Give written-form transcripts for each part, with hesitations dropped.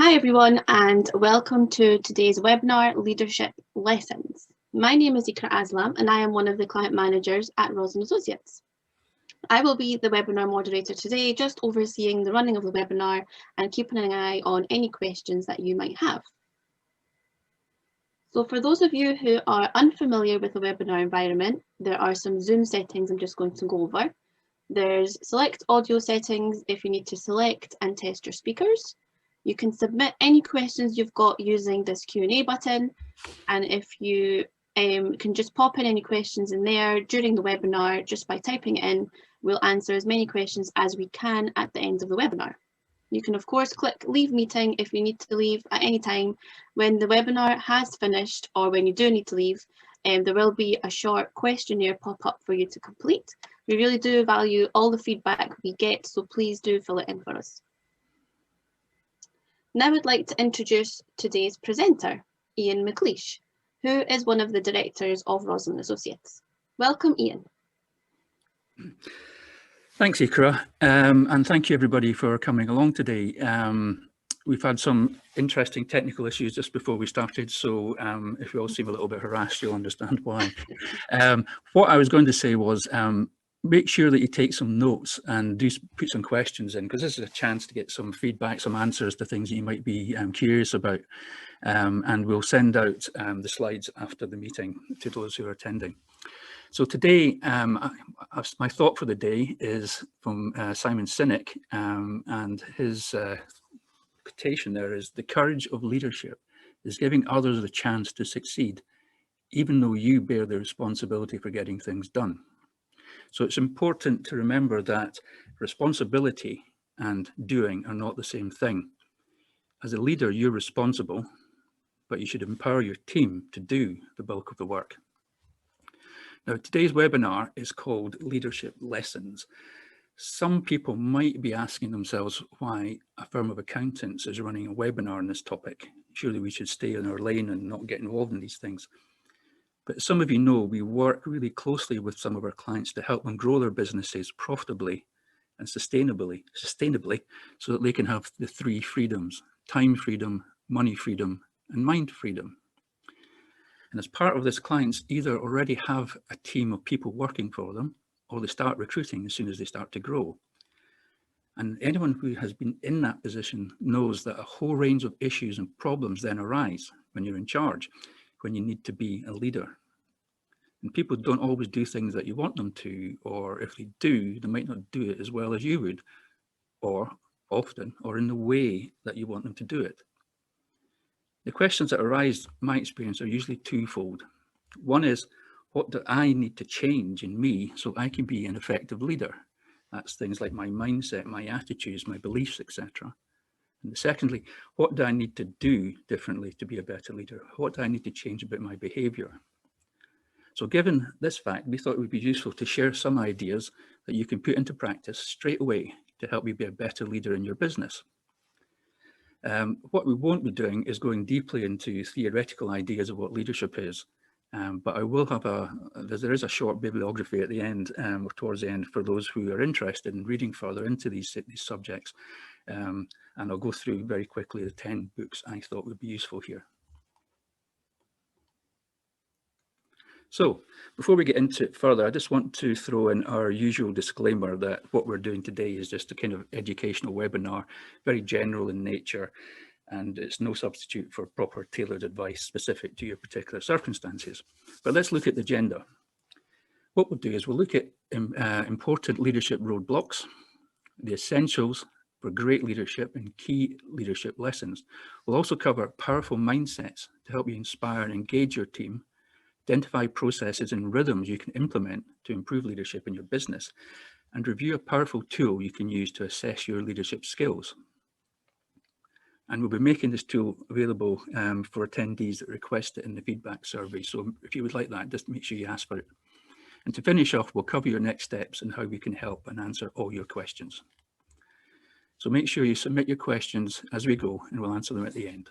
Hi everyone and welcome to today's webinar, Leadership Lessons. My name is Ikra Aslam and I am one of the client managers at Ross & Associates. I will be the webinar moderator today, just overseeing the running of the webinar and keeping an eye on any questions that you might have. So for those of you who are unfamiliar with the webinar environment, there are some Zoom settings I'm just going to go over. There's select audio settings if you need to select and test your speakers. You can submit any questions you've got using this Q&A button, and if you can just pop in any questions in there during the webinar just by typing it in, we'll answer as many questions as we can at the end of the webinar. You can of course click leave meeting if you need to leave at any time. When the webinar has finished or when you do need to leave, there will be a short questionnaire pop up for you to complete. We really do value all the feedback we get, so please do fill it in for us. Now I'd like to introduce today's presenter, Ian McLeish, who is one of the directors of Ross & Associates. Welcome, Ian. Thanks, Ikra, and thank you everybody for coming along today. We've had some interesting technical issues just before we started, so if we all seem a little bit harassed, you'll understand why. What I was going to say was make sure that you take some notes and do put some questions in, because this is a chance to get some feedback, some answers to things that you might be curious about. And we'll send out the slides after the meeting to those who are attending. So today, my thought for the day is from Simon Sinek, and his quotation there is, "The courage of leadership is giving others the chance to succeed, even though you bear the responsibility for getting things done." So it's important to remember that responsibility and doing are not the same thing. As a leader, you're responsible, but you should empower your team to do the bulk of the work. Now, today's webinar is called Leadership Lessons. Some people might be asking themselves why a firm of accountants is running a webinar on this topic. Surely we should stay in our lane and not get involved in these things. But some of you know we work really closely with some of our clients to help them grow their businesses profitably and sustainably, so that they can have the three freedoms: time freedom, money freedom, and mind freedom. And as part of this, clients either already have a team of people working for them, or they start recruiting as soon as they start to grow. And anyone who has been in that position knows that a whole range of issues and problems then arise when you're in charge, when you need to be a leader. And people don't always do things that you want them to, or if they do, they might not do it as well as you would, or often, or in the way that you want them to do it. The questions that arise, in my experience, are usually twofold. One is, what do I need to change in me so I can be an effective leader? That's things like my mindset, my attitudes, my beliefs, etc. And secondly, what do I need to do differently to be a better leader? What do I need to change about my behavior? So given this fact, we thought it would be useful to share some ideas that you can put into practice straight away to help you be a better leader in your business. What we won't be doing is going deeply into theoretical ideas of what leadership is, but I will have there is a short bibliography at the end, or towards the end, for those who are interested in reading further into these subjects. And I'll go through very quickly the 10 books I thought would be useful here. So before we get into it further, I just want to throw in our usual disclaimer that what we're doing today is just a kind of educational webinar, very general in nature, and it's no substitute for proper tailored advice specific to your particular circumstances. But let's look at the agenda. What we'll do is we'll look at important leadership roadblocks, the essentials for great leadership and key leadership lessons. We'll also cover powerful mindsets to help you inspire and engage your team, identify processes and rhythms you can implement to improve leadership in your business, and review a powerful tool you can use to assess your leadership skills. And we'll be making this tool available for attendees that request it in the feedback survey. So if you would like that, just make sure you ask for it. And to finish off, we'll cover your next steps and how we can help and answer all your questions. So make sure you submit your questions as we go, and we'll answer them at the end.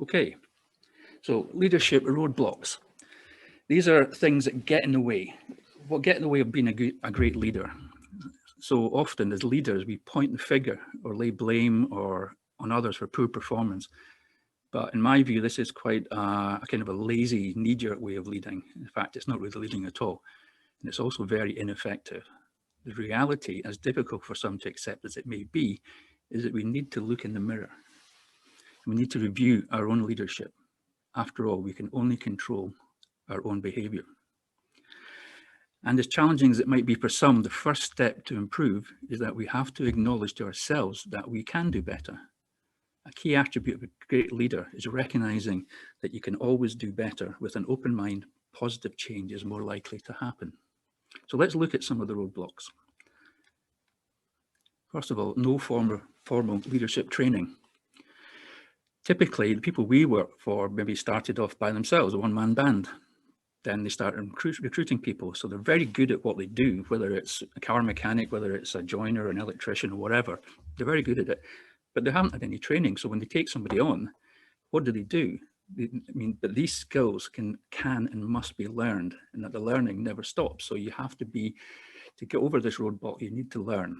Okay. So leadership roadblocks. These are things that get in the way. What get in the way of being a great leader? so often as leaders, we point the finger or lay blame or on others for poor performance. But in my view, this is quite a kind of a lazy, knee-jerk way of leading. In fact, it's not really leading at all. And it's also very ineffective. The reality, as difficult for some to accept as it may be, is that we need to look in the mirror. We need to review our own leadership. After all, we can only control our own behavior. And as challenging as it might be for some, the first step to improve is that we have to acknowledge to ourselves that we can do better. A key attribute of a great leader is recognizing that you can always do better. With an open mind, positive change is more likely to happen. So let's look at some of the roadblocks. First of all, no formal leadership training. Typically, the people we work for maybe started off by themselves, a one-man band. Then they start recruiting people. So they're very good at what they do, whether it's a car mechanic, whether it's a joiner, an electrician, or whatever. They're very good at it, but they haven't had any training. So when they take somebody on, what do? But these skills can and must be learned, and that the learning never stops. So you have to get over this roadblock, you need to learn.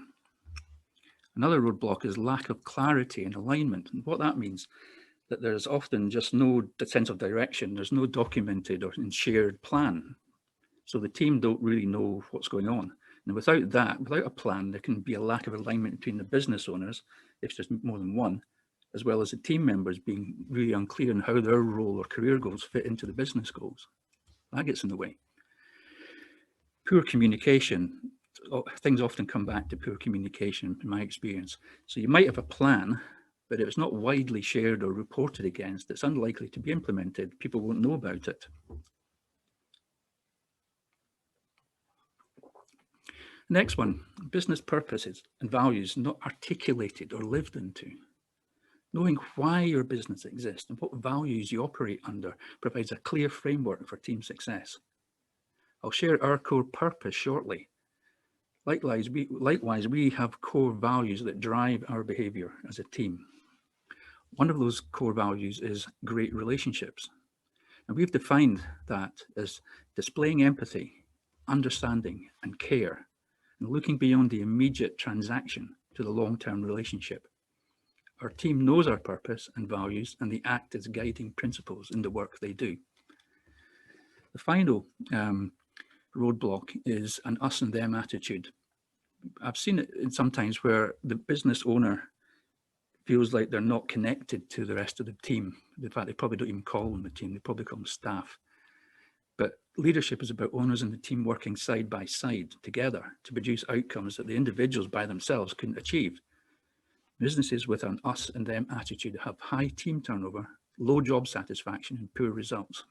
Another roadblock is lack of clarity and alignment. And what that means, that there's often just no sense of direction. There's no documented or shared plan. So the team don't really know what's going on. And without that, without a plan, there can be a lack of alignment between the business owners, if there's more than one, as well as the team members being really unclear on how their role or career goals fit into the business goals. That gets in the way. Poor communication. Things often come back to poor communication in my experience. So you might have a plan, but if it's not widely shared or reported against, it's unlikely to be implemented. People won't know about it. Next one, business purposes and values not articulated or lived into. Knowing why your business exists and what values you operate under provides a clear framework for team success. I'll share our core purpose shortly. Likewise, we have core values that drive our behavior as a team. One of those core values is great relationships. And we've defined that as displaying empathy, understanding, and care, and looking beyond the immediate transaction to the long-term relationship. Our team knows our purpose and values, and they act as guiding principles in the work they do. The final roadblock is an us and them attitude. I've seen it sometimes where the business owner feels like they're not connected to the rest of the team. In fact, they probably don't even call them the team, they probably call them staff. But leadership is about owners and the team working side by side together to produce outcomes that the individuals by themselves couldn't achieve. Businesses with an us and them attitude have high team turnover, low job satisfaction, and poor results.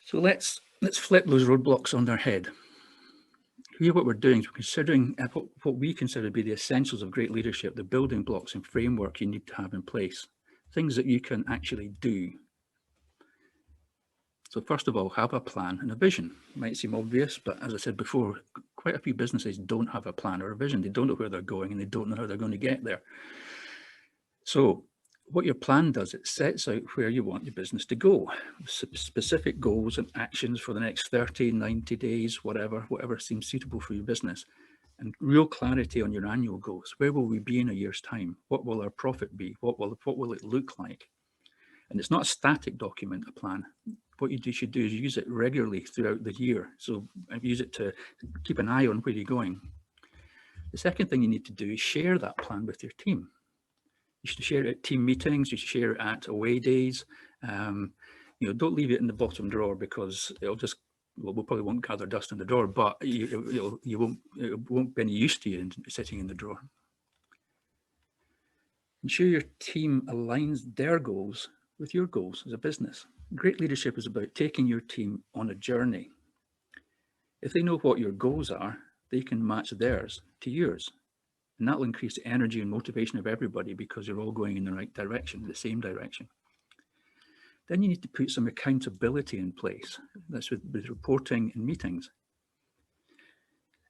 So let's flip those roadblocks on their head. Here what we're doing is we're considering what we consider to be the essentials of great leadership, the building blocks and framework you need to have in place, things that you can actually do. So first of all, have a plan and a vision. It might seem obvious, but as I said before, quite a few businesses don't have a plan or a vision. They don't know where they're going and they don't know how they're going to get there. So what your plan does, it sets out where you want your business to go, specific goals and actions for the next 30, 90 days, whatever seems suitable for your business, and real clarity on your annual goals. Where will we be in a year's time? What will our profit be? What will it look like? And it's not a static document, a plan. What you should do is use it regularly throughout the year. So use it to keep an eye on where you're going. The second thing you need to do is share that plan with your team. You should share it at team meetings. You should share it at away days. Don't leave it in the bottom drawer because it'll just, we probably won't gather dust in the drawer, but it won't be any use to you sitting in the drawer. Ensure your team aligns their goals with your goals as a business. Great leadership is about taking your team on a journey. If they know what your goals are, they can match theirs to yours. And that will increase the energy and motivation of everybody because you're all going in the right direction, the same direction. Then you need to put some accountability in place. That's with reporting and meetings.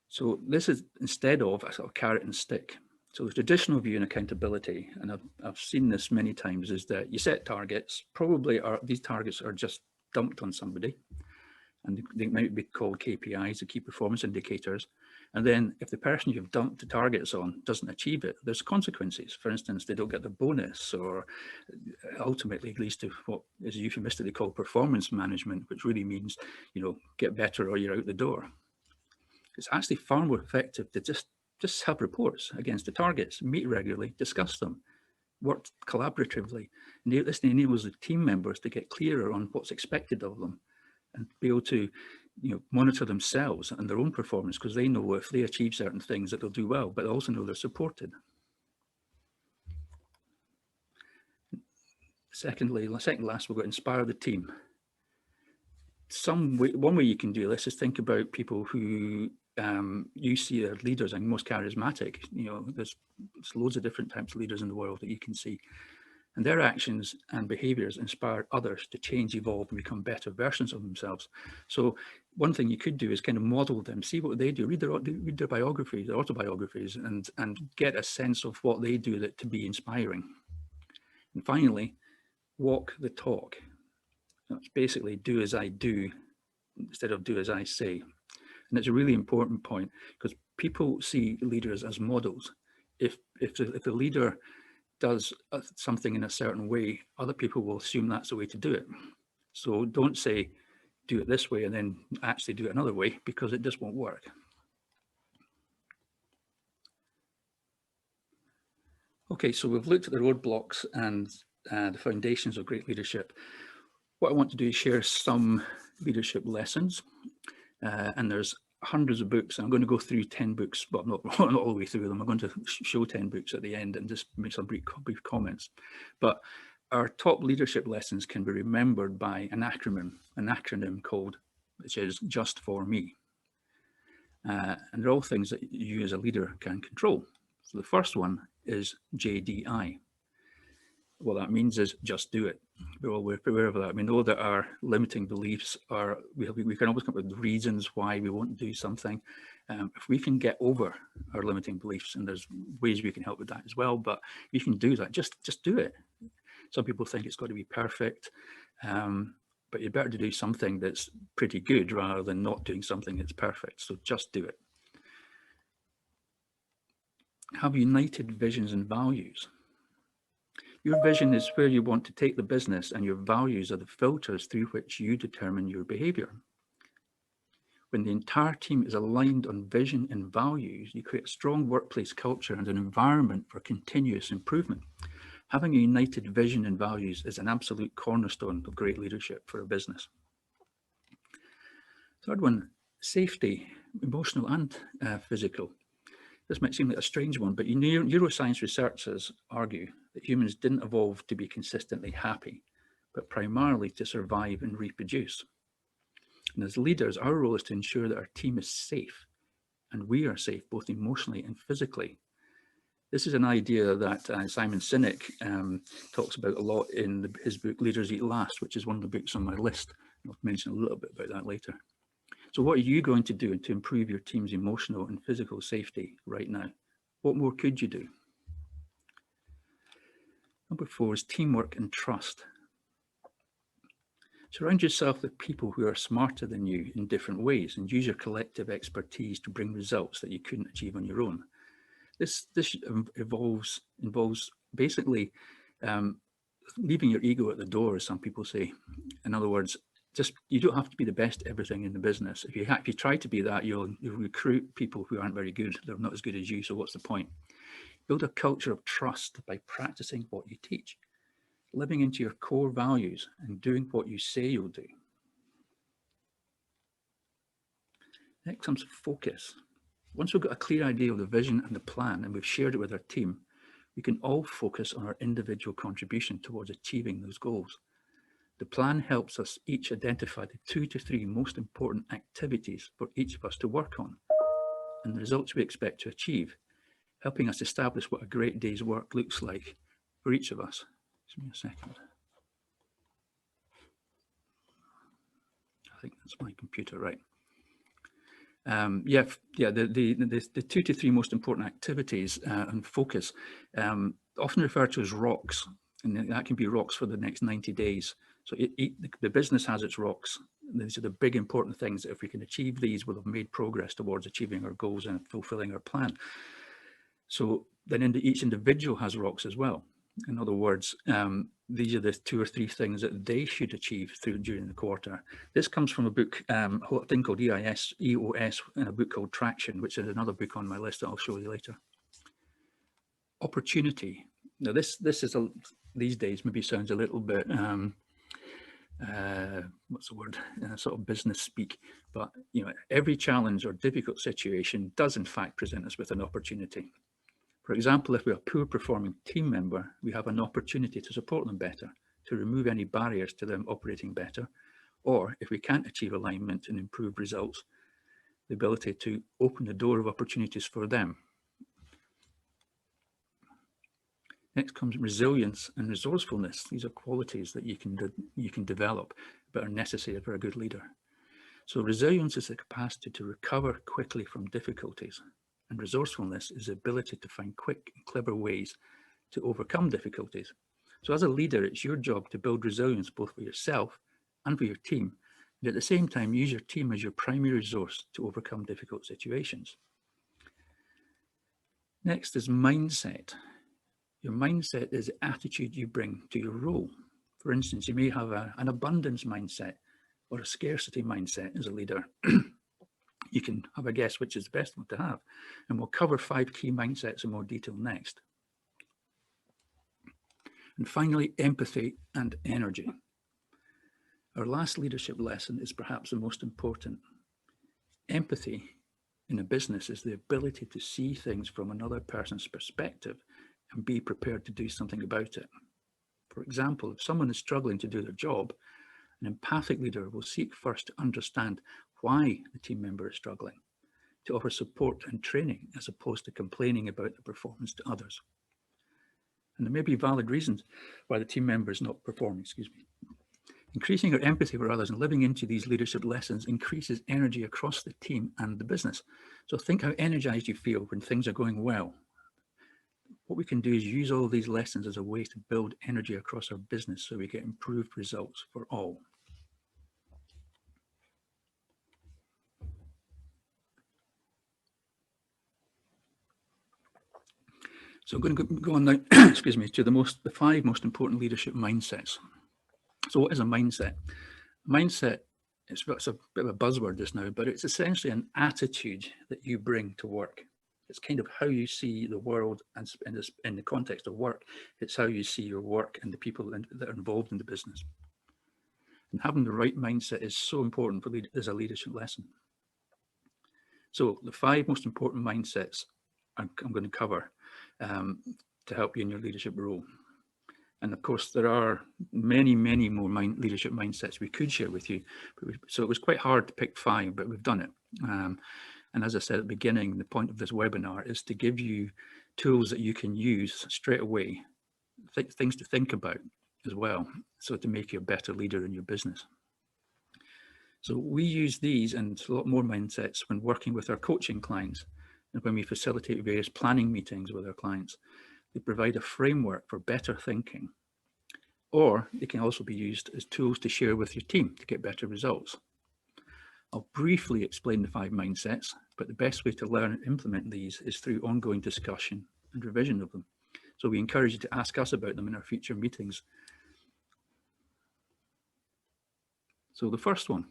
So this is instead of a sort of carrot and stick. So the traditional view in accountability, and I've seen this many times, is that you set targets. Probably these targets are just dumped on somebody. and they might be called KPIs, the key performance indicators. And then if the person you've dumped the targets on doesn't achieve it, there's consequences. For instance, they don't get the bonus, or ultimately it leads to what is euphemistically called performance management, which really means, you know, get better or you're out the door. It's actually far more effective to just have reports against the targets, meet regularly, discuss them, work collaboratively. And this enables the team members to get clearer on what's expected of them and be able to, you know, monitor themselves and their own performance, because they know if they achieve certain things that they'll do well, but they also know they're supported. Second last, we've got to inspire the team. One way you can do this is think about people who you see as leaders and most charismatic. You know, there's loads of different types of leaders in the world that you can see. And their actions and behaviors inspire others to change, evolve, and become better versions of themselves. So one thing you could do is kind of model them, see what they do, read their biographies, their autobiographies, and get a sense of what they do to be inspiring. And finally, walk the talk. That's basically do as I do instead of do as I say. And it's a really important point, because people see leaders as models. If the leader does something in a certain way, other people will assume that's the way to do it. So don't say, do it this way, and then actually do it another way, because it just won't work. Okay, so we've looked at the roadblocks and the foundations of great leadership. What I want to do is share some leadership lessons, and there's hundreds of books. I'm going to go through 10 books, but not all the way through them. I'm going to show 10 books at the end and just make some brief comments. But our top leadership lessons can be remembered by an acronym called, which is Just For Me. And they're all things that you as a leader can control. So the first one is JDI. What that means is just do it. We're all aware of that. We know that our limiting beliefs are, we can always come up with reasons why we won't do something. If we can get over our limiting beliefs, and there's ways we can help with that as well, but if you can do that, just do it. Some people think it's got to be perfect, but you're better to do something that's pretty good rather than not doing something that's perfect. So just do it. Have united visions and values. Your vision is where you want to take the business, and your values are the filters through which you determine your behavior. When the entire team is aligned on vision and values, you create a strong workplace culture and an environment for continuous improvement. Having a united vision and values is an absolute cornerstone of great leadership for a business. Third one, safety, emotional and physical. This might seem like a strange one, but neuroscience researchers argue that humans didn't evolve to be consistently happy, but primarily to survive and reproduce. And as leaders, our role is to ensure that our team is safe, and we are safe both emotionally and physically. This is an idea that Simon Sinek talks about a lot in his book, Leaders Eat Last, which is one of the books on my list. I'll mention a little bit about that later. So what are you going to do to improve your team's emotional and physical safety right now? What more could you do? Number 4 is teamwork and trust. Surround yourself with people who are smarter than you in different ways, and use your collective expertise to bring results that you couldn't achieve on your own. This involves basically leaving your ego at the door, as some people say. In other words, you don't have to be the best at everything in the business. If you try to be that, you'll recruit people who aren't very good. They're not as good as you, so what's the point? Build a culture of trust by practicing what you teach, living into your core values, and doing what you say you'll do. Next comes focus. Once we've got a clear idea of the vision and the plan, and we've shared it with our team, we can all focus on our individual contribution towards achieving those goals. The plan helps us each identify the 2 to 3 most important activities for each of us to work on, and the results we expect to achieve, helping us establish what a great day's work looks like for each of us. Give me a second. I think that's my computer, right? The 2 to 3 most important activities and focus, often referred to as rocks, and that can be rocks for the next 90 days. So the business has its rocks, These are the big important things. If we can achieve these, we'll have made progress towards achieving our goals and fulfilling our plan. So then each individual has rocks as well. In other words, these are the 2 or 3 things that they should achieve during the quarter. This comes from a book, a thing called EOS, and a book called Traction, which is another book on my list that I'll show you later. Opportunity. Now this is these days maybe sounds a little bit what's the word, sort of business speak, but you know, every challenge or difficult situation does in fact present us with an opportunity. For example, if we're a poor performing team member, we have an opportunity to support them better, to remove any barriers to them operating better, or if we can't achieve alignment and improve results, the ability to open the door of opportunities for them. Next comes resilience and resourcefulness. These are qualities that you can develop, but are necessary for a good leader. So resilience is the capacity to recover quickly from difficulties, and resourcefulness is the ability to find quick and clever ways to overcome difficulties. So as a leader, it's your job to build resilience both for yourself and for your team, and at the same time use your team as your primary resource to overcome difficult situations. Next is mindset. Your mindset is the attitude you bring to your role. For instance, you may have an abundance mindset or a scarcity mindset as a leader. You can have a guess which is the best one to have, and we'll cover 5 key mindsets in more detail next. And finally, empathy and energy. Our last leadership lesson is perhaps the most important. Empathy in a business is the ability to see things from another person's perspective and be prepared to do something about it. For example, if someone is struggling to do their job, an empathic leader will seek first to understand why the team member is struggling, to offer support and training as opposed to complaining about the performance to others. And there may be valid reasons why the team member is not performing, Increasing our empathy for others and living into these leadership lessons increases energy across the team and the business. So think how energized you feel when things are going well. What we can do is use all of these lessons as a way to build energy across our business so we get improved results for all. So I'm going to go on now, to the 5 most important leadership mindsets. So what is a mindset? Mindset, it's a bit of a buzzword just now, but it's essentially an attitude that you bring to work. It's kind of how you see the world, and in the context of work, it's how you see your work and the people that are involved in the business. And having the right mindset is so important as a leadership lesson. So the 5 most important mindsets I'm going to cover to help you in your leadership role. And of course, there are many, many more leadership mindsets we could share with you. So it was quite hard to pick 5, but we've done it. And as I said at the beginning, the point of this webinar is to give you tools that you can use straight away, things to think about as well, so to make you a better leader in your business. So we use these and a lot more mindsets when working with our coaching clients and when we facilitate various planning meetings with our clients. They provide a framework for better thinking, or they can also be used as tools to share with your team to get better results. I'll briefly explain the 5 mindsets, but the best way to learn and implement these is through ongoing discussion and revision of them. So we encourage you to ask us about them in our future meetings. So the first one,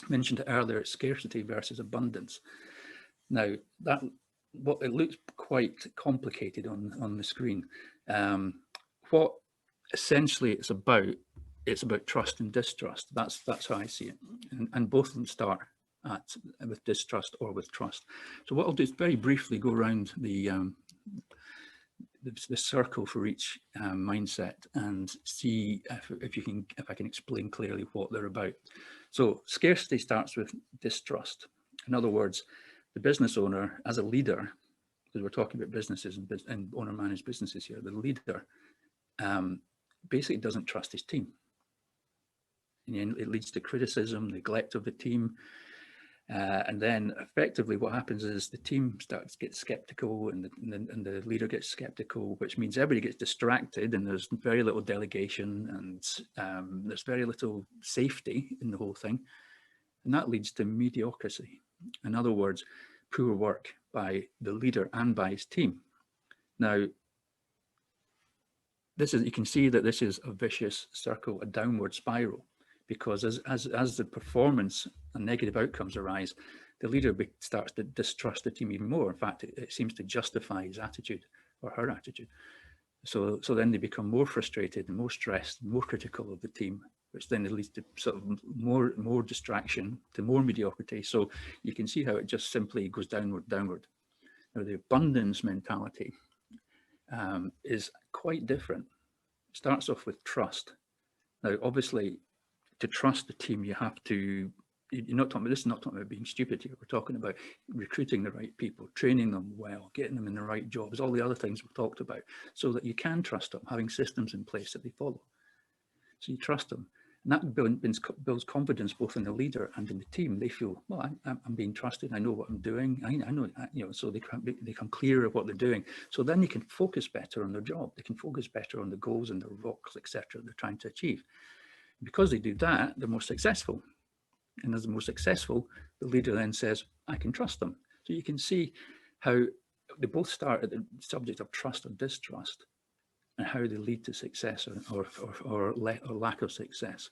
I mentioned it earlier, scarcity versus abundance. Now, it looks quite complicated on the screen. What essentially it's about trust and distrust. That's how I see it, and both of them start with distrust or with trust. So what I'll do is very briefly go around the circle for each mindset and see if I can explain clearly what they're about. So scarcity starts with distrust. In other words, the business owner, as a leader, because we're talking about businesses and owner-managed businesses here, the leader basically doesn't trust his team. And it leads to criticism, neglect of the team, And then effectively what happens is the team starts to get skeptical, and the leader gets skeptical, which means everybody gets distracted, and there's very little delegation, and there's very little safety in the whole thing. And that leads to mediocrity. In other words, poor work by the leader and by his team. Now, you can see that this is a vicious circle, a downward spiral, because as the performance and negative outcomes arise, the leader starts to distrust the team even more. In fact, it seems to justify his attitude or her attitude. So then they become more frustrated and more stressed, more critical of the team, which then leads to sort of more distraction, to more mediocrity. So you can see how it just simply goes downward. Now, the abundance mentality is quite different. It starts off with trust. Now, obviously, to trust the team, you have to, you're not talking about, this is not talking about being stupid here. We're talking about recruiting the right people, training them well, getting them in the right jobs, all the other things we've talked about, so that you can trust them, having systems in place that they follow. So you trust them. And that builds confidence both in the leader and in the team. They feel, well, I'm being trusted. I know what I'm doing. I know, so they become clearer of what they're doing. So then they can focus better on their job. They can focus better on the goals and the rocks, etc. they're trying to achieve. Because they do that, they're more successful. And as they're more successful, the leader then says, I can trust them. So you can see how they both start at the subject of trust or distrust, and how they lead to success or lack of success.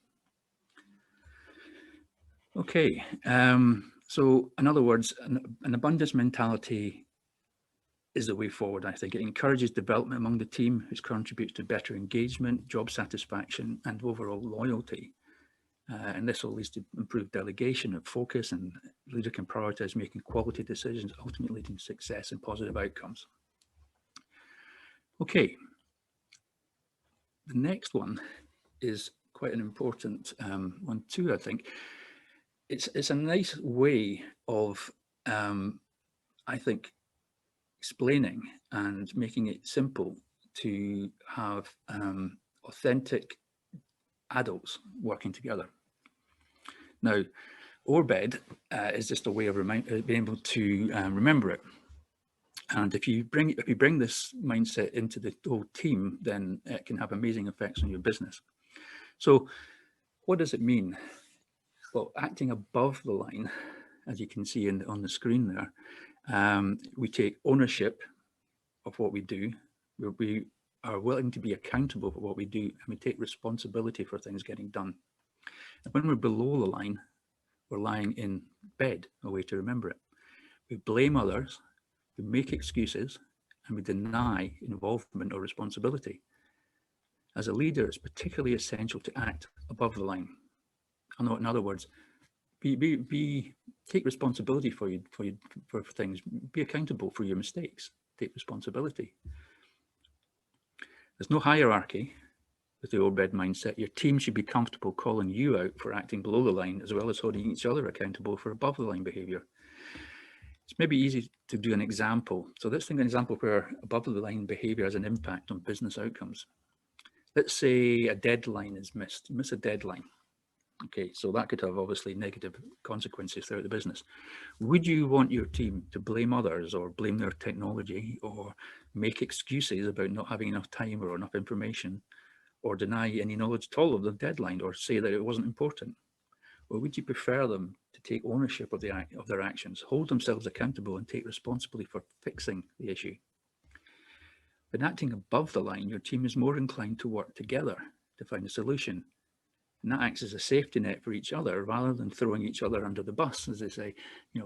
Okay, so in other words, an abundance mentality is the way forward, I think. It encourages development among the team, which contributes to better engagement, job satisfaction, and overall loyalty. And this will lead to improved delegation and focus, and the leader can prioritize making quality decisions, ultimately leading to success and positive outcomes. Okay. The next one is quite an important one too, I think. It's a nice way of, I think, explaining and making it simple to have authentic adults working together. Now, OARBED is just a way of being able to remember it. And if you bring this mindset into the whole team, then it can have amazing effects on your business. So what does it mean? Well, acting above the line, as you can see on the screen there, we take ownership of what we do. We are willing to be accountable for what we do, and we take responsibility for things getting done. And when we're below the line, we're lying in bed, a way to remember it. We blame others, we make excuses, and we deny involvement or responsibility. As a leader, it's particularly essential to act above the line. In other words, take responsibility for things. Be accountable for your mistakes. Take responsibility. There's no hierarchy with the OARBED mindset. Your team should be comfortable calling you out for acting below the line, as well as holding each other accountable for above the line behavior. It's maybe easy to do an example. So let's think of an example where above the line behavior has an impact on business outcomes. Let's say a deadline is missed. You miss a deadline. Okay, so that could have obviously negative consequences throughout the business. Would you want your team to blame others, or blame their technology, or make excuses about not having enough time or enough information, or deny any knowledge at all of the deadline, or say that it wasn't important? Or would you prefer them to take ownership of their actions, hold themselves accountable, and take responsibility for fixing the issue? When acting above the line, your team is more inclined to work together to find a solution. And that acts as a safety net for each other, rather than throwing each other under the bus, as they say.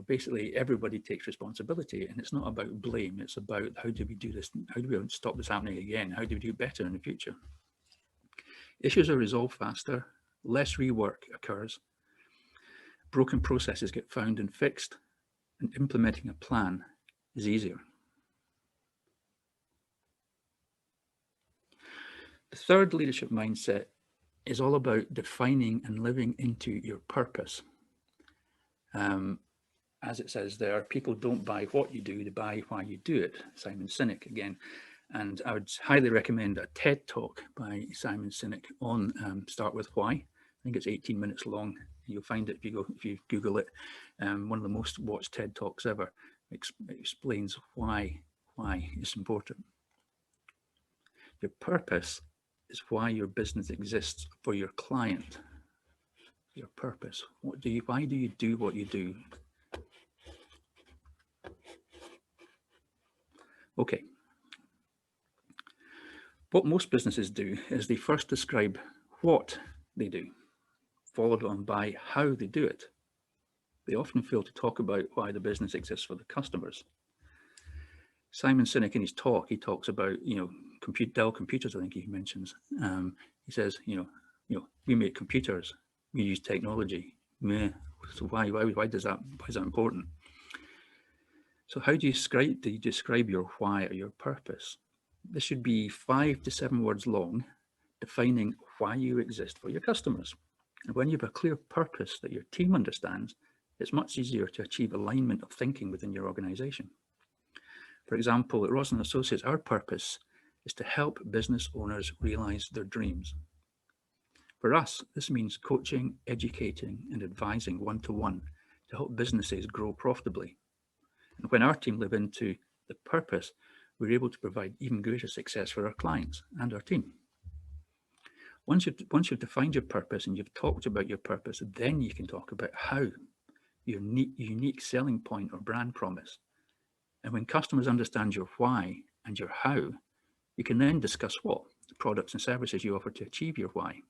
Basically everybody takes responsibility, and it's not about blame. It's about, how do we do this? How do we stop this happening again? How do we do better in the future? Issues are resolved faster, less rework occurs, broken processes get found and fixed, and implementing a plan is easier. The third leadership mindset is all about defining and living into your purpose. As it says there, people don't buy what you do, they buy why you do it. Simon Sinek again. And I would highly recommend a TED talk by Simon Sinek on Start With Why. I think it's 18 minutes long. You'll find it if you Google it. One of the most watched TED Talks ever explains why it's important. Your purpose is why your business exists for your client. Your purpose. Why do you do what you do? Okay. What most businesses do is they first describe what they do, followed on by how they do it. They often fail to talk about why the business exists for the customers. Simon Sinek, in his talk, he talks about, Dell computers, I think he mentions. He says, we make computers, we use technology. So why is that important? So how do you describe your why or your purpose? This should be 5 to 7 words long, defining why you exist for your customers. And when you have a clear purpose that your team understands, it's much easier to achieve alignment of thinking within your organization. For example, at Ross & Associates, our purpose is to help business owners realize their dreams. For us, this means coaching, educating, and advising one-to-one to help businesses grow profitably. And when our team live into the purpose, we're able to provide even greater success for our clients and our team. Once you've defined your purpose and you've talked about your purpose, then you can talk about how, your unique selling point or brand promise. And when customers understand your why and your how, you can then discuss what products and services you offer to achieve your why.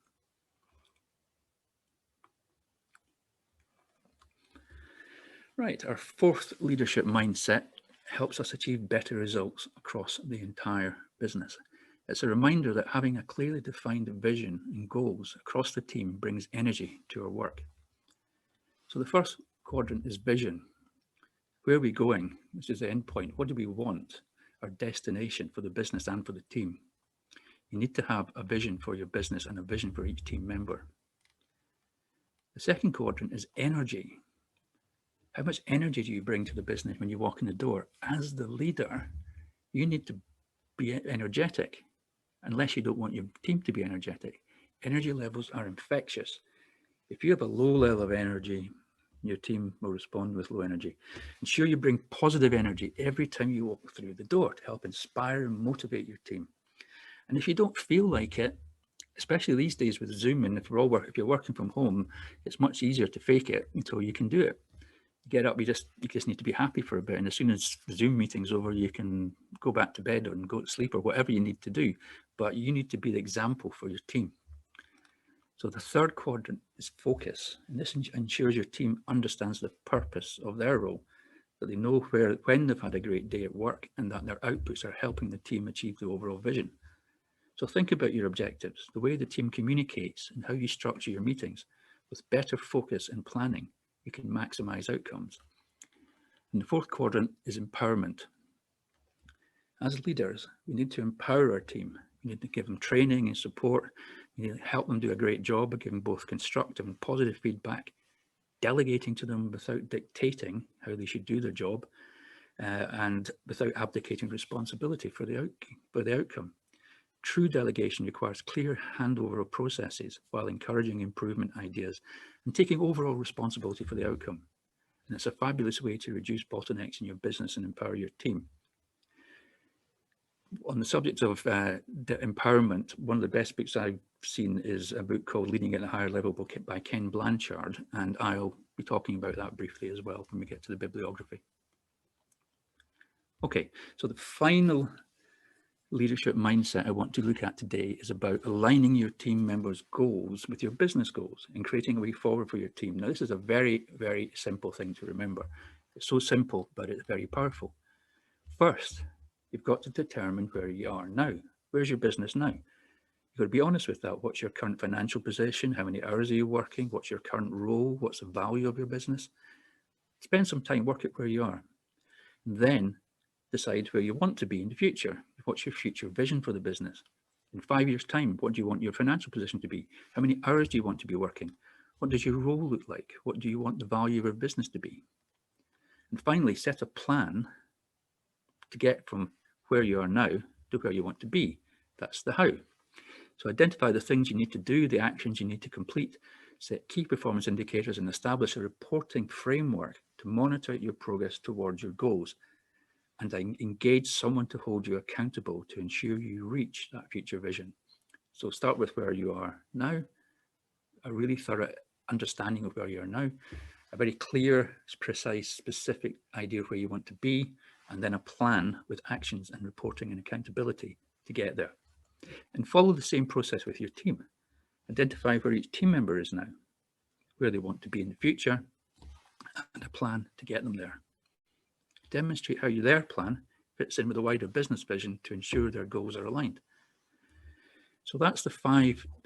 Right, our fourth leadership mindset helps us achieve better results across the entire business. It's a reminder that having a clearly defined vision and goals across the team brings energy to our work. So the first quadrant is vision. Where are we going? Which is the end point. What do we want? Our destination for the business and for the team. You need to have a vision for your business and a vision for each team member. The second quadrant is energy. How much energy do you bring to the business when you walk in the door? As the leader, you need to be energetic, unless you don't want your team to be energetic. Energy levels are infectious. If you have a low level of energy, your team will respond with low energy. Ensure you bring positive energy every time you walk through the door to help inspire and motivate your team. And if you don't feel like it, especially these days with Zoom, and if you're working from home, it's much easier to fake it until you can do it. Get up, you just need to be happy for a bit, and as soon as the Zoom meeting's over, you can go back to bed or go to sleep or whatever you need to do, but you need to be the example for your team. So the third quadrant is focus, and this ensures your team understands the purpose of their role, that they know when they've had a great day at work and that their outputs are helping the team achieve the overall vision. So think about your objectives, the way the team communicates and how you structure your meetings. With better focus and planning, you can maximize outcomes. And the fourth quadrant is empowerment. As leaders, we need to empower our team. We need to give them training and support. We need to help them do a great job by giving both constructive and positive feedback, delegating to them without dictating how they should do their job, and without abdicating responsibility for the outcome. True delegation requires clear handover of processes while encouraging improvement ideas and taking overall responsibility for the outcome. And it's a fabulous way to reduce bottlenecks in your business and empower your team. On the subject of empowerment, one of the best books I've seen is a book called Leading at a Higher Level by Ken Blanchard, and I'll be talking about that briefly as well when we get to the bibliography. Okay, so the final leadership mindset I want to look at today is about aligning your team members' goals with your business goals and creating a way forward for your team. Now, this is a very, very simple thing to remember. It's so simple, but it's very powerful. First, you've got to determine where you are now. Where's your business now? You've got to be honest with that. What's your current financial position? How many hours are you working? What's your current role? What's the value of your business? Spend some time, work at where you are. And then decide where you want to be in the future. What's your future vision for the business? In 5 years' time, what do you want your financial position to be? How many hours do you want to be working? What does your role look like? What do you want the value of your business to be? And finally, set a plan to get from where you are now to where you want to be. That's the how. So identify the things you need to do, the actions you need to complete, set key performance indicators, and establish a reporting framework to monitor your progress towards your goals, and engage someone to hold you accountable to ensure you reach that future vision. So start with where you are now, a really thorough understanding of where you are now, a very clear, precise, specific idea of where you want to be, and then a plan with actions and reporting and accountability to get there. And follow the same process with your team. Identify where each team member is now, where they want to be in the future, and a plan to get them there. Demonstrate how their plan fits in with a wider business vision to ensure their goals are aligned. So that's the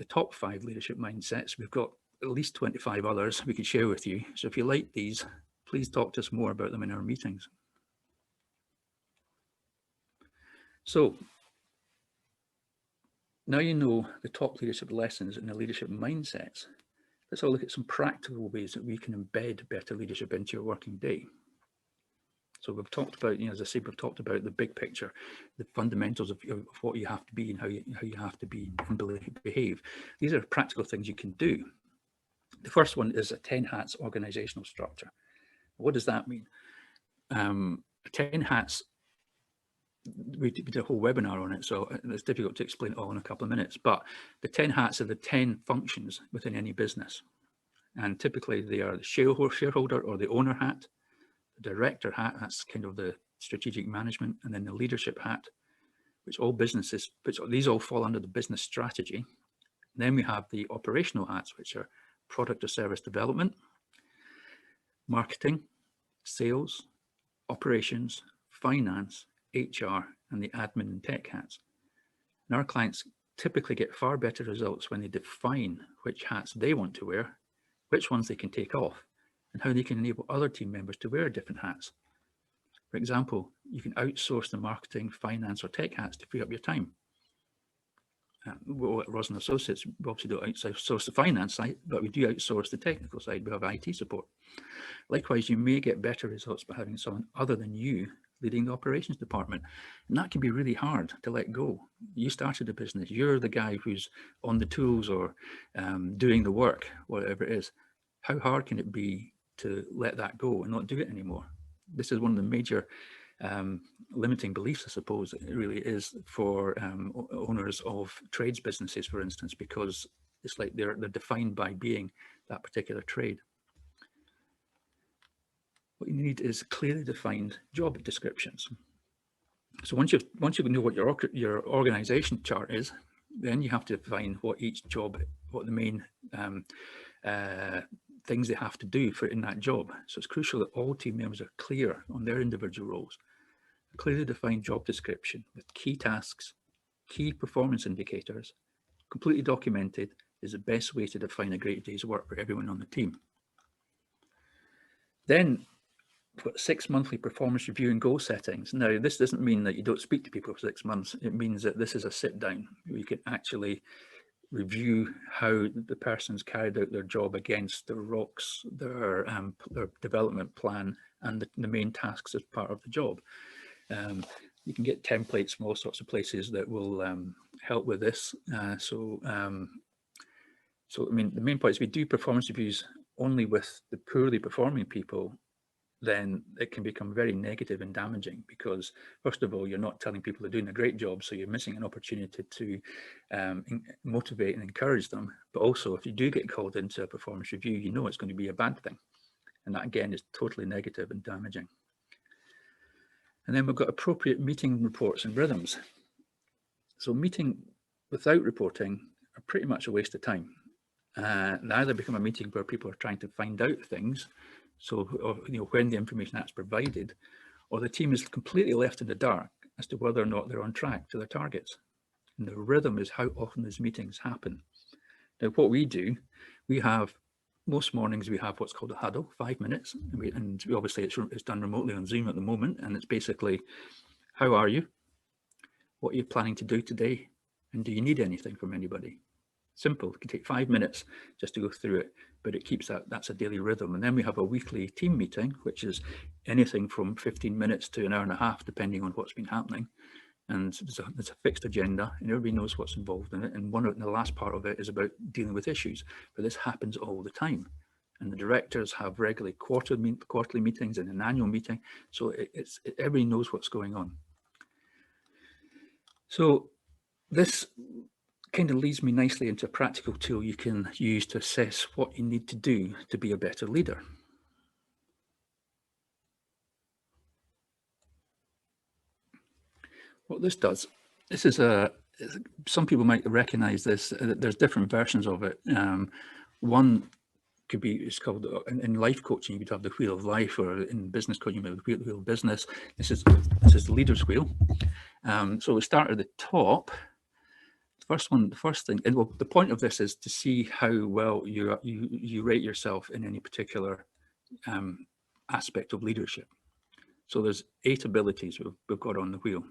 top 5 leadership mindsets. We've got at least 25 others we could share with you. So if you like these, please talk to us more about them in our meetings. So now you know the top leadership lessons and the leadership mindsets. Let's all look at some practical ways that we can embed better leadership into your working day. So we've talked about, as I said, we've talked about the big picture, the fundamentals of what you have to be and how you have to be and behave. These are practical things you can do. The first one is a 10 hats organizational structure. What does that mean? 10 hats, we did a whole webinar on it, so it's difficult to explain it all in a couple of minutes, but the 10 hats are the 10 functions within any business. And typically they are the shareholder or the owner hat, the director hat, that's kind of the strategic management, and then the leadership hat, which these all fall under the business strategy. And then we have the operational hats, which are product or service development, marketing, sales, operations, finance, HR, and the admin and tech hats. And our clients typically get far better results when they define which hats they want to wear, which ones they can take off, and how they can enable other team members to wear different hats. For example, you can outsource the marketing, finance, or tech hats to free up your time. At Rosen Associates, we obviously don't outsource the finance side, but we do outsource the technical side. We have IT support. Likewise, you may get better results by having someone other than you leading the operations department. And that can be really hard to let go. You started a business, you're the guy who's on the tools or doing the work, whatever it is. How hard can it be to let that go and not do it anymore? This is one of the major limiting beliefs, I suppose, it really is for owners of trades businesses, for instance, because it's like they're defined by being that particular trade. What you need is clearly defined job descriptions. So once you know what your organization chart is, then you have to define what each job, what the main things they have to do in that job. So it's crucial that all team members are clear on their individual roles. A clearly defined job description with key tasks, key performance indicators, completely documented, is the best way to define a great day's work for everyone on the team. Then we've got 6 monthly performance review and goal settings. Now, this doesn't mean that you don't speak to people for 6 months. It means that this is a sit down. You can actually review how the person's carried out their job against their rocks, their development plan, and the main tasks as part of the job. You can get templates from all sorts of places that will help with this. So I mean, the main point is we do performance reviews only with the poorly performing people. Then it can become very negative and damaging because, first of all, you're not telling people they're doing a great job, so you're missing an opportunity to motivate and encourage them. But also, if you do get called into a performance review, you know it's going to be a bad thing. And that, again, is totally negative and damaging. And then we've got appropriate meeting reports and rhythms. So meeting without reporting are pretty much a waste of time. They either become a meeting where people are trying to find out things, so when the information that's provided, or the team is completely left in the dark as to whether or not they're on track to their targets. And the rhythm is how often these meetings happen. Now, what we do, we have most mornings we have what's called a huddle, 5 minutes, and we obviously it's done remotely on Zoom at the moment, and it's basically, how are you? What are you planning to do today? And do you need anything from anybody? Simple. It can take 5 minutes just to go through it, but it keeps that's a daily rhythm. And then we have a weekly team meeting, which is anything from 15 minutes to an hour and a half, depending on what's been happening. and there's a fixed agenda, and everybody knows what's involved in it. And the last part of it is about dealing with issues, but this happens all the time. And the directors have regularly quarterly meetings and an annual meeting, so everybody knows what's going on. So this kind of leads me nicely into a practical tool you can use to assess what you need to do to be a better leader. What this does, this is some people might recognize this. There's different versions of it. One could be, it's called, in life coaching, you would have the wheel of life, or in business coaching, you have the wheel of business. This is the leader's wheel. So we start at the top. The first thing, and well, the point of this is to see how well you rate yourself in any particular aspect of leadership. So there's 8 abilities we've got on the wheel.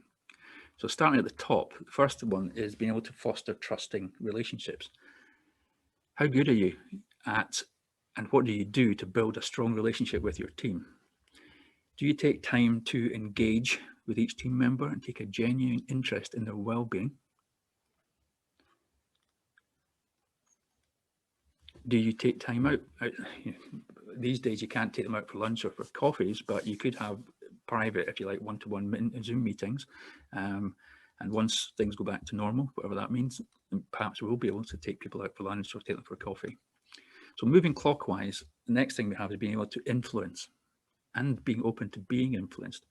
So starting at the top, the first one is being able to foster trusting relationships. How good are you at, and what do you do to build a strong relationship with your team? Do you take time to engage with each team member and take a genuine interest in their well-being? Do you take time out? These days you can't take them out for lunch or for coffees, but you could have private, if you like, one-to-one Zoom meetings. And once things go back to normal, whatever that means, perhaps we'll be able to take people out for lunch or take them for coffee. So moving clockwise, the next thing we have is being able to influence and being open to being influenced.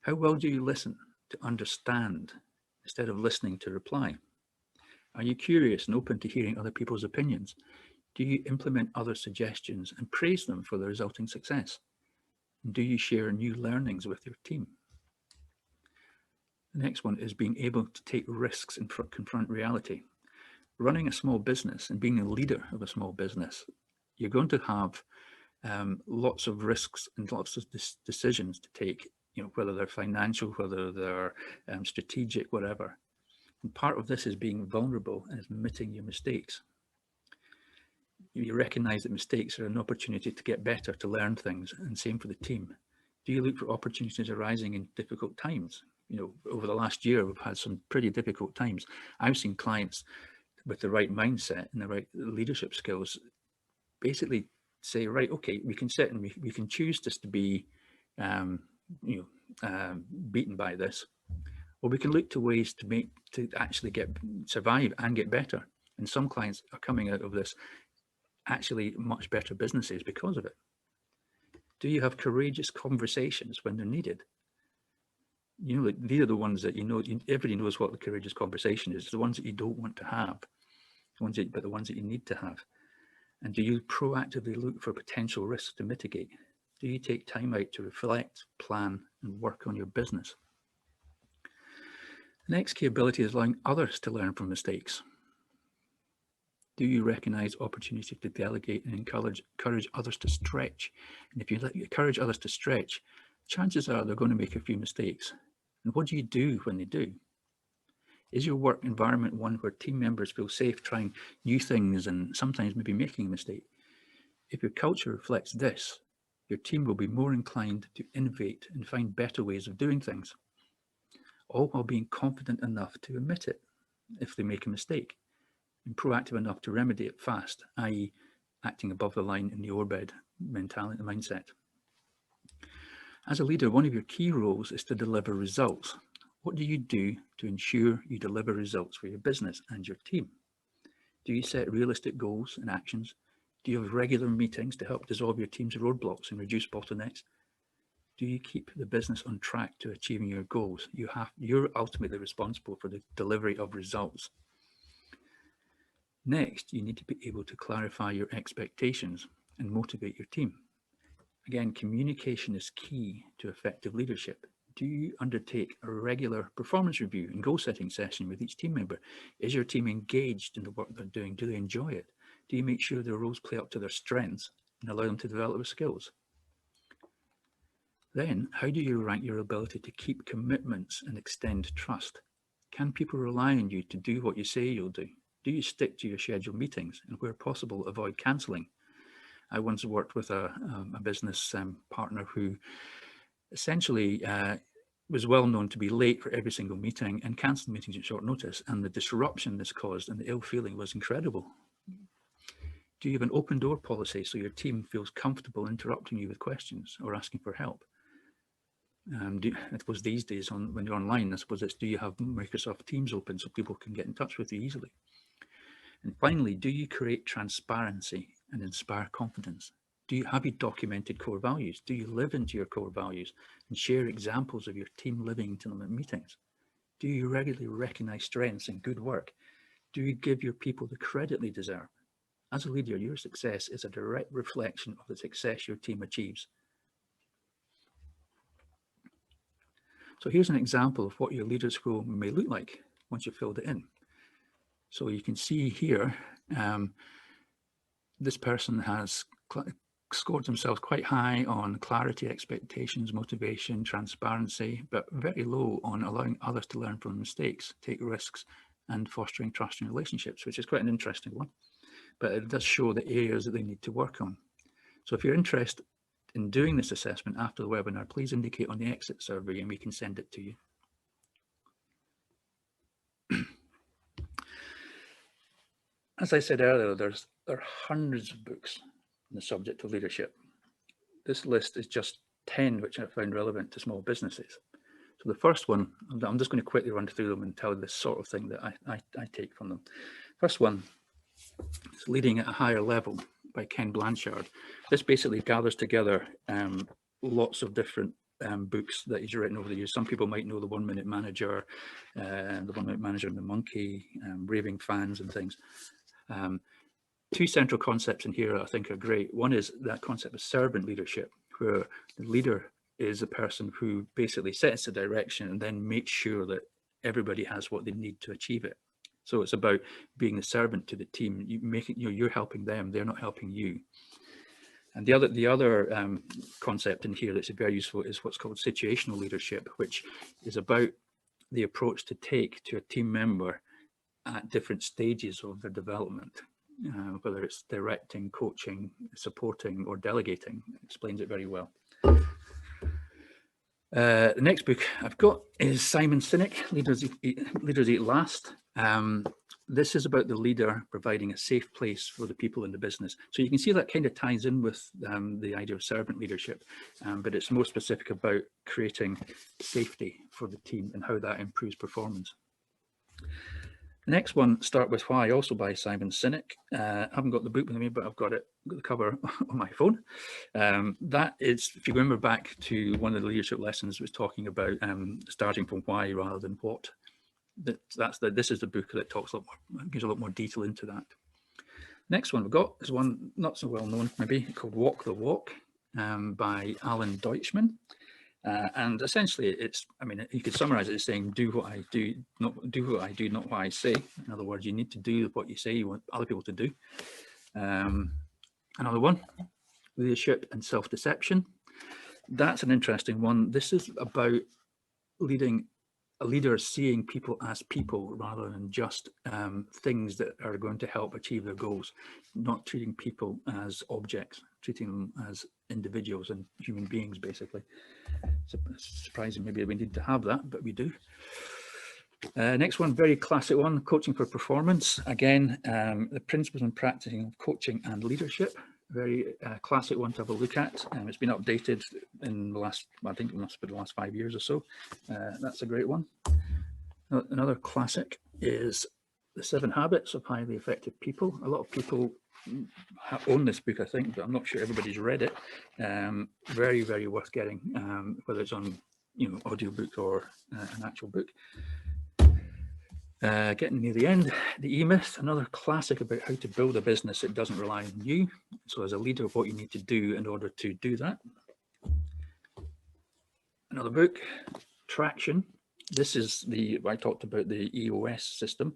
How well do you listen to understand instead of listening to reply? Are you curious and open to hearing other people's opinions? Do you implement other suggestions and praise them for the resulting success? And do you share new learnings with your team? The next one is being able to take risks and confront reality. Running a small business and being a leader of a small business, you're going to have lots of risks and lots of decisions to take, whether they're financial, whether they're strategic, whatever. And part of this is being vulnerable and admitting your mistakes. You recognize that mistakes are an opportunity to get better, to learn things, and same for the team. Do you look for opportunities arising in difficult times? Over the last year, we've had some pretty difficult times. I've seen clients with the right mindset and the right leadership skills basically say, right, okay, we can sit and we can choose just to be, beaten by this, or we can look to ways to actually survive and get better. And some clients are coming out of this actually much better businesses because of it. Do you have courageous conversations when they're needed? These are the ones that everybody knows what the courageous conversation is. The ones that you don't want to have, but the ones that you need to have. And do you proactively look for potential risks to mitigate? Do you take time out to reflect, plan, and work on your business? The next key ability is allowing others to learn from mistakes. Do you recognize opportunity to delegate and encourage others to stretch? And if you encourage others to stretch, chances are they're going to make a few mistakes. And what do you do when they do? Is your work environment one where team members feel safe trying new things and sometimes maybe making a mistake? If your culture reflects this, your team will be more inclined to innovate and find better ways of doing things, all while being confident enough to admit it if they make a mistake, and proactive enough to remedy it fast, i.e. acting above the line in the OARBED mindset. As a leader, one of your key roles is to deliver results. What do you do to ensure you deliver results for your business and your team? Do you set realistic goals and actions? Do you have regular meetings to help dissolve your team's roadblocks and reduce bottlenecks? Do you keep the business on track to achieving your goals? You're ultimately responsible for the delivery of results. Next, you need to be able to clarify your expectations and motivate your team. Again, communication is key to effective leadership. Do you undertake a regular performance review and goal-setting session with each team member? Is your team engaged in the work they're doing? Do they enjoy it? Do you make sure their roles play up to their strengths and allow them to develop their skills? Then, how do you rank your ability to keep commitments and extend trust? Can people rely on you to do what you say you'll do? Do you stick to your scheduled meetings and, where possible, avoid cancelling? I once worked with a business partner who essentially was well known to be late for every single meeting and cancelled meetings at short notice, and the disruption this caused and the ill feeling was incredible. Do you have an open door policy so your team feels comfortable interrupting you with questions or asking for help? I suppose these days when you're online, I suppose it's, do you have Microsoft Teams open so people can get in touch with you easily? And finally, do you create transparency and inspire confidence? Have you documented core values? Do you live into your core values and share examples of your team living into them at meetings? Do you regularly recognize strengths and good work? Do you give your people the credit they deserve? As a leader, your success is a direct reflection of the success your team achieves. So here's an example of what your leader school may look like once you've filled it in. So you can see here, this person has scored themselves quite high on clarity, expectations, motivation, transparency, but very low on allowing others to learn from mistakes, take risks, and fostering trusting relationships, which is quite an interesting one. But it does show the areas that they need to work on. So if you're interested in doing this assessment after the webinar, please indicate on the exit survey and we can send it to you. As I said earlier, there are hundreds of books on the subject of leadership. This list is just 10 which I found relevant to small businesses. So the first one, I'm just going to quickly run through them and tell you the sort of thing that I take from them. First one is Leading at a Higher Level by Ken Blanchard. This basically gathers together lots of different books that he's written over the years. Some people might know the 1 Minute Manager, the 1 Minute Manager and the Monkey, Raving Fans and things. Two central concepts in here I think are great. One is that concept of servant leadership, where the leader is a person who basically sets the direction and then makes sure that everybody has what they need to achieve it. So it's about being a servant to the team. You're helping them, they're not helping you. And the other concept in here that's very useful is what's called situational leadership, which is about the approach to take to a team member at different stages of their development, whether it's directing, coaching, supporting, or delegating. It explains it very well. The next book I've got is Simon Sinek, Leaders Eat Last. This is about the leader providing a safe place for the people in the business. So you can see that kind of ties in with the idea of servant leadership, but it's more specific about creating safety for the team and how that improves performance. The next one, Start With Why, also by Simon Sinek. I haven't got the book with me, but I've got the cover on my phone. That is, if you remember back to one of the leadership lessons, was talking about starting from why rather than what. This is the book that talks a lot more, gives a lot more detail into that. Next one we've got is one not so well known, maybe, called Walk the Walk by Alan Deutschman. And essentially, it's, I mean, you could summarize it as saying, do what I do, not what I say. In other words, you need to do what you say you want other people to do. Another one, Leadership and Self-Deception. That's an interesting one. This is about a leader seeing people as people rather than just things that are going to help achieve their goals, not treating people as objects, treating them as individuals and human beings, basically. It's surprising maybe we need to have that, but we do. Next one, very classic one, Coaching for Performance. Again, the principles and practicing of coaching and leadership. Very classic one to have a look at. It's been updated in the last, I think it must be the last 5 years or so. That's a great one. Another classic is The 7 Habits of Highly Effective People. A lot of people own this book, I think, but I'm not sure everybody's read it. Very, very worth getting, whether it's on audiobook or an actual book. Getting near the end, The E-Myth, another classic about how to build a business that doesn't rely on you. So as a leader, what you need to do in order to do that. Another book, Traction. This is I talked about the EOS system.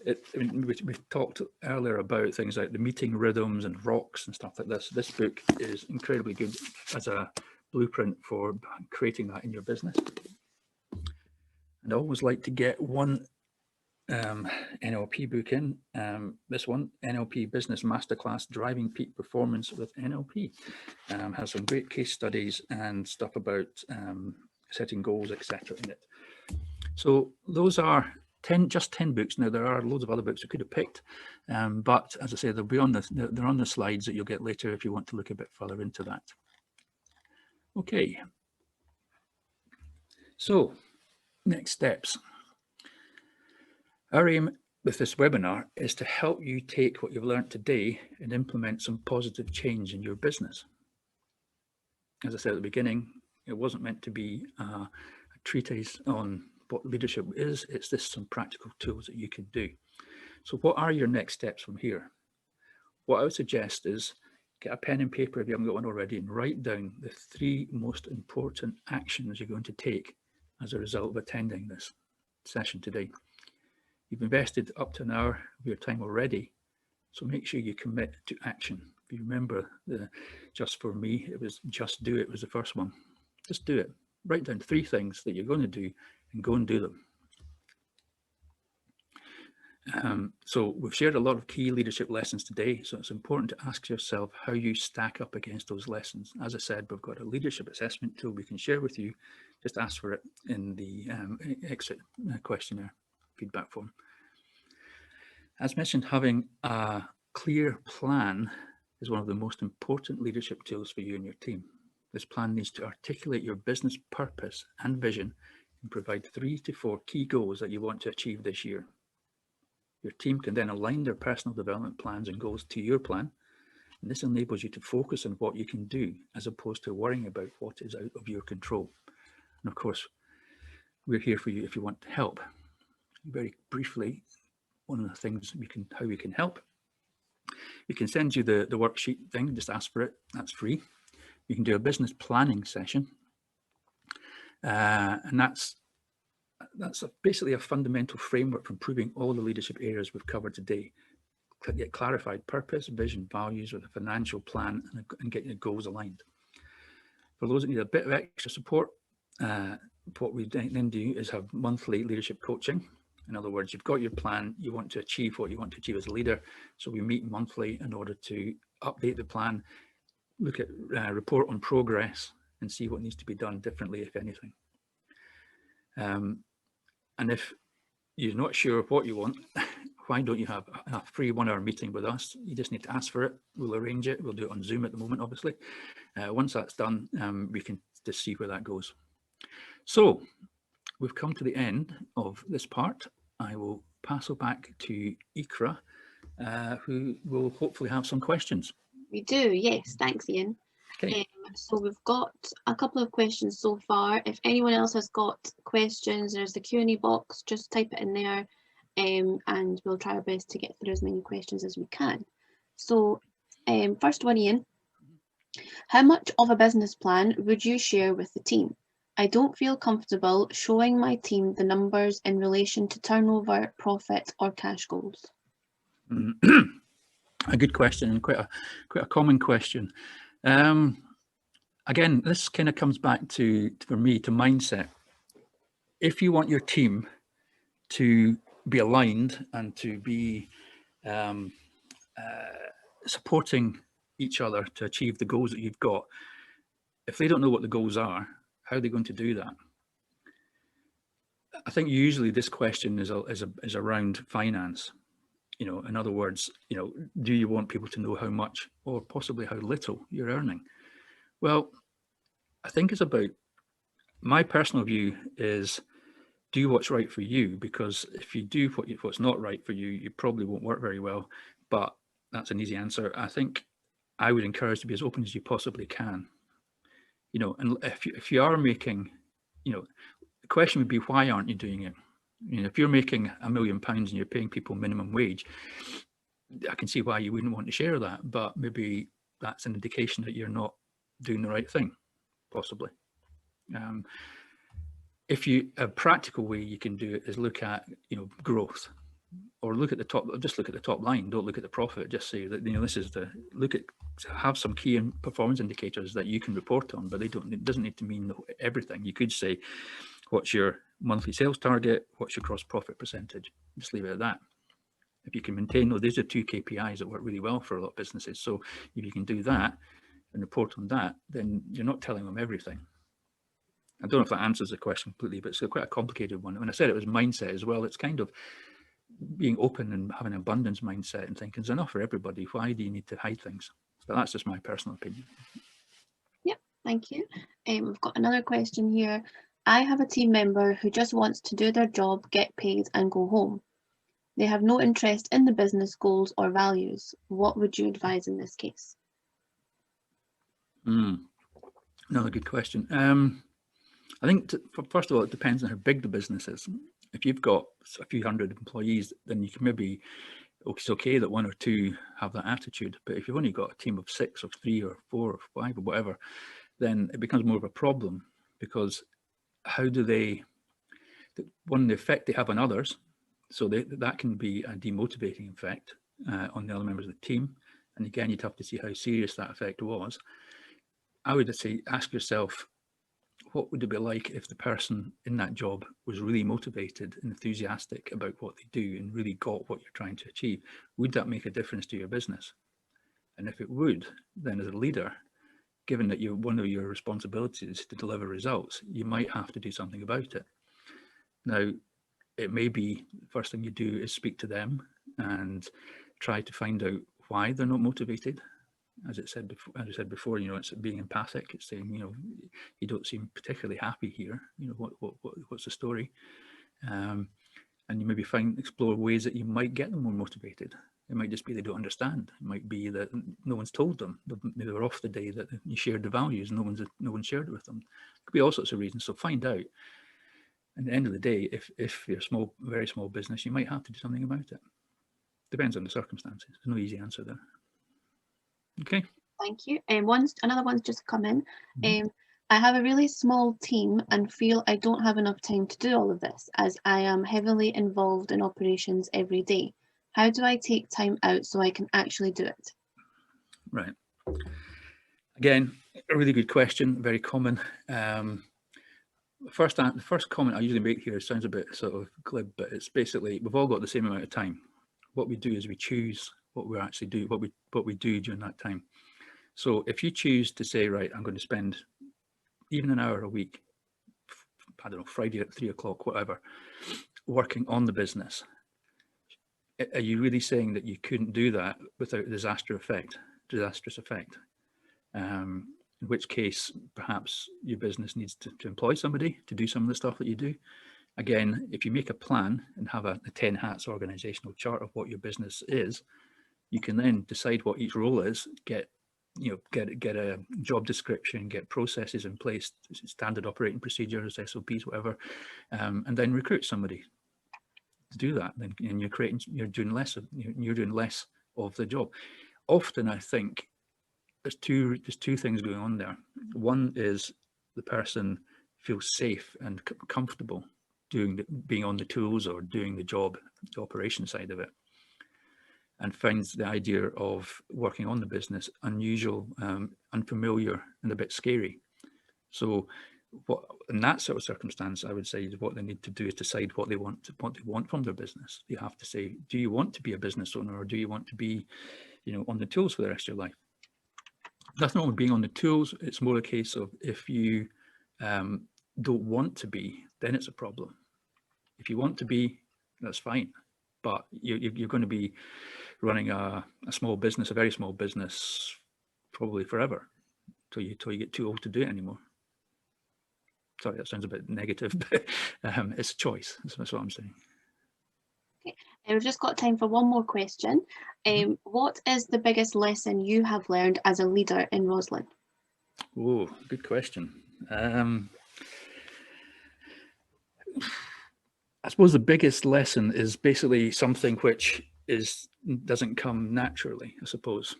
We've talked earlier about things like the meeting rhythms and rocks and stuff like this. This book is incredibly good as a blueprint for creating that in your business. And I always like to get one NLP book in. This one, NLP Business Masterclass, Driving Peak Performance with NLP. Has some great case studies and stuff about setting goals, etc. in it. So those are just 10 books. Now there are loads of other books I could have picked, but as I say, they'll be on they're on the slides that you'll get later if you want to look a bit further into that. Okay. So next steps. Our aim with this webinar is to help you take what you've learned today and implement some positive change in your business. As I said at the beginning, it wasn't meant to be a treatise on what leadership is. It's just some practical tools that you can do. So what are your next steps from here? What I would suggest is get a pen and paper if you haven't got one already and write down the 3 most important actions you're going to take as a result of attending this session today. You've invested up to an hour of your time already, so make sure you commit to action. If you remember, just for me, it was just do it was the first one. Just do it. Write down 3 things that you're going to do and go and do them. So we've shared a lot of key leadership lessons today, so it's important to ask yourself how you stack up against those lessons. As I said, we've got a leadership assessment tool we can share with you. Just ask for it in the exit questionnaire feedback form. As mentioned, having a clear plan is one of the most important leadership tools for you and your team. This plan needs to articulate your business purpose and vision and provide 3 to 4 key goals that you want to achieve this year. Your team can then align their personal development plans and goals to your plan, and this enables you to focus on what you can do as opposed to worrying about what is out of your control. And of course, we're here for you if you want help. Very briefly, one of the things how we can help. We can send you the worksheet thing, just ask for it, that's free. You can do a business planning session, and that's basically a fundamental framework for improving all the leadership areas we've covered today. Get clarified purpose, vision, values with a financial plan, and get your goals aligned. For those that need a bit of extra support, what we then do is have monthly leadership coaching. In other words, you've got your plan, you want to achieve what you want to achieve as a leader. So we meet monthly in order to update the plan, look at report on progress, and see what needs to be done differently, if anything. And if you're not sure what you want, why don't you have a free 1-hour meeting with us? You just need to ask for it. We'll arrange it. We'll do it on Zoom at the moment, obviously. Once that's done, we can just see where that goes. So we've come to the end of this part. I will pass it back to Ikra, who will hopefully have some questions. We do, yes. Thanks, Ian. Okay. So we've got a couple of questions so far. If anyone else has got questions, there's the Q&A box, just type it in there, and we'll try our best to get through as many questions as we can. So first one, Ian, how much of a business plan would you share with the team? I don't feel comfortable showing my team the numbers in relation to turnover, profit, or cash goals. A good question, and quite a common question. Again, this kind of comes back for me, to mindset. If you want your team to be aligned and to be supporting each other to achieve the goals that you've got, if they don't know what the goals are, how are they going to do that? I think usually this question is around finance. You know, in other words, you know, do you want people to know how much or possibly how little you're earning? Well, I think it's about, my personal view is, do what's right for you, because if you do what's not right for you, you probably won't work very well. But that's an easy answer. I think I would encourage to be as open as you possibly can. You know, and if you are making, you know, the question would be, why aren't you doing it? You know, if you're making £1 million and you're paying people minimum wage, I can see why you wouldn't want to share that, but maybe that's an indication that you're not doing the right thing, possibly. A practical way you can do it is look at, you know, growth, or just look at the top line. Don't look at the profit. Just say that, you know, this is have some key performance indicators that you can report on, but it doesn't need to mean everything. You could say, what's your monthly sales target? What's your gross profit percentage? Just leave it at that. If you can maintain these are 2 KPIs that work really well for a lot of businesses. So if you can do that and report on that, then you're not telling them everything. I don't know if that answers the question completely, but it's quite a complicated one. When I said it was mindset as well, it's kind of being open and having an abundance mindset and thinking, there's enough for everybody. Why do you need to hide things? So that's just my personal opinion. Yep, thank you. We've got another question here. I have a team member who just wants to do their job, get paid and go home. They have no interest in the business goals or values. What would you advise in this case? Another good question. I think, first of all, it depends on how big the business is. If you've got a few hundred employees, then you can maybe, it's okay that one or two have that attitude. But if you've only got a team of 6 or 3 or 4 or 5 or whatever, then it becomes more of a problem, because how do they, one, the effect they have on others, so that can be a demotivating effect on the other members of the team. And again, you'd have to see how serious that effect was. I would say, ask yourself, what would it be like if the person in that job was really motivated and enthusiastic about what they do and really got what you're trying to achieve? Would that make a difference to your business? And if it would, then as a leader, given that one of your responsibilities is to deliver results, you might have to do something about it. Now, it may be the first thing you do is speak to them and try to find out why they're not motivated. As I said before, it's being empathic. It's saying, you don't seem particularly happy here. What's the story? And you maybe explore ways that you might get them more motivated. It might just be they don't understand. It might be that no one's told them. Maybe they're off the day that you shared the values and no one shared it with them. It could be all sorts of reasons. So find out. And at the end of the day, if you're a very small business, you might have to do something about it. Depends on the circumstances. There's no easy answer there. Okay. Thank you. Another one's just come in. I have a really small team and feel I don't have enough time to do all of this, as I am heavily involved in operations every day. How do I take time out so I can actually do it? Right. Again, a really good question, very common. The first comment I usually make here sounds a bit sort of glib, but it's basically, we've all got the same amount of time. What we do is we choose what we actually do, what we do during that time. So if you choose to say, right, I'm going to spend even an hour a week, I don't know, Friday at 3 o'clock, whatever, working on the business, are you really saying that you couldn't do that without disastrous effect? In which case, perhaps your business needs to employ somebody to do some of the stuff that you do. Again, if you make a plan and have a 10 hats organizational chart of what your business is, you can then decide what each role is, get a job description, get processes in place, standard operating procedures, SOPs, whatever, and then recruit somebody to do that. Then you're doing less of the job. Often, I think there's two things going on there. One is the person feels safe and comfortable being on the tools or doing the job, the operation side of it, and finds the idea of working on the business unusual, unfamiliar, and a bit scary. So what, in that sort of circumstance, I would say what they need to do is decide what they want from their business. You have to say, do you want to be a business owner, or do you want to be, on the tools for the rest of your life? Nothing wrong with being on the tools. It's more a case of, if you don't want to be, then it's a problem. If you want to be, that's fine. But you're going to be running a small business, a very small business, probably forever, till you get too old to do it anymore. Sorry, that sounds a bit negative, but it's a choice. That's what I'm saying. Okay, we've just got time for one more question. What is the biggest lesson you have learned as a leader in Roslyn? Oh, good question. I suppose the biggest lesson is basically something which doesn't come naturally, I suppose.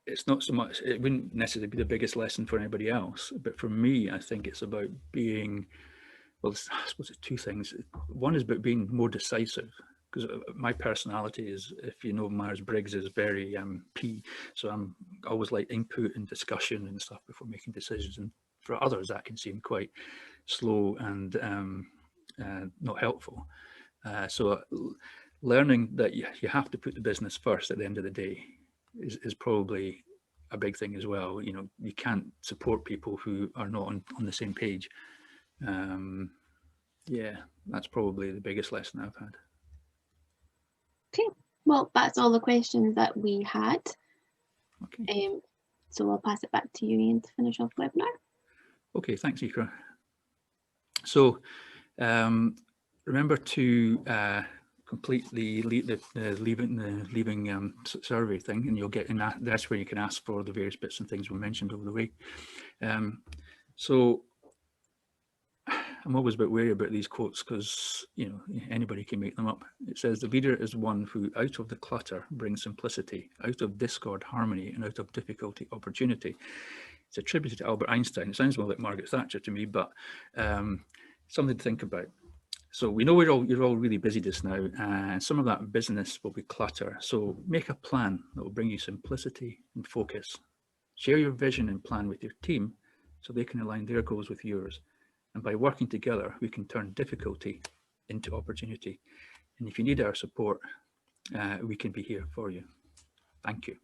It's not so much, it wouldn't necessarily be the biggest lesson for anybody else, but for me, I think it's about being, well, I suppose it's two things. One is about being more decisive, because my personality is, if you know Myers-Briggs, is very P, so I'm always like input and discussion and stuff before making decisions, and for others that can seem quite slow and not helpful. So learning that you have to put the business first at the end of the day is probably a big thing as well. You know, you can't support people who are not on the same page. Yeah, that's probably the biggest lesson I've had. Okay, well, that's all the questions that we had. Okay. So I'll pass it back to you, Ian, to finish off the webinar. Okay, thanks, Ikra. So remember to complete the leaving survey thing, and you'll get in that. That's where you can ask for the various bits and things we mentioned over the week. So I'm always a bit wary about these quotes because, you know, anybody can make them up. It says, the leader is one who out of the clutter brings simplicity, out of discord harmony, and out of difficulty opportunity. It's attributed to Albert Einstein. It sounds more like Margaret Thatcher to me, but something to think about. So we know you're all really busy just now, and some of that business will be clutter. So make a plan that will bring you simplicity and focus. Share your vision and plan with your team so they can align their goals with yours. And by working together, we can turn difficulty into opportunity. And if you need our support, we can be here for you. Thank you.